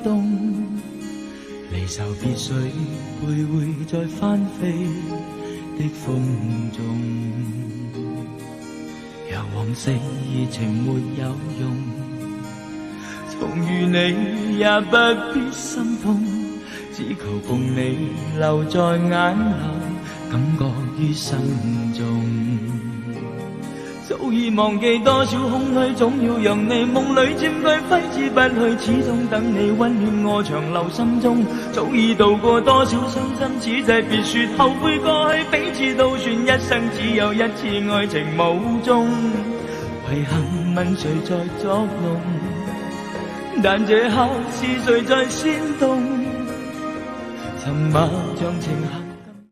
動，離愁別緒，徘徊在翻飛的風中。若往昔熱情沒有用，重遇你也不必心痛，只求共你留在眼流，感覺於心中。早已忘記多少空虛，總要讓你夢裏佔據，揮之不去，始終等你溫暖我長留心中。早已度過多少傷心，此際別說後悔過去，彼此都算一生只有一次愛情無蹤。遺憾問誰在作弄，但這刻是誰在煽動？沉默像情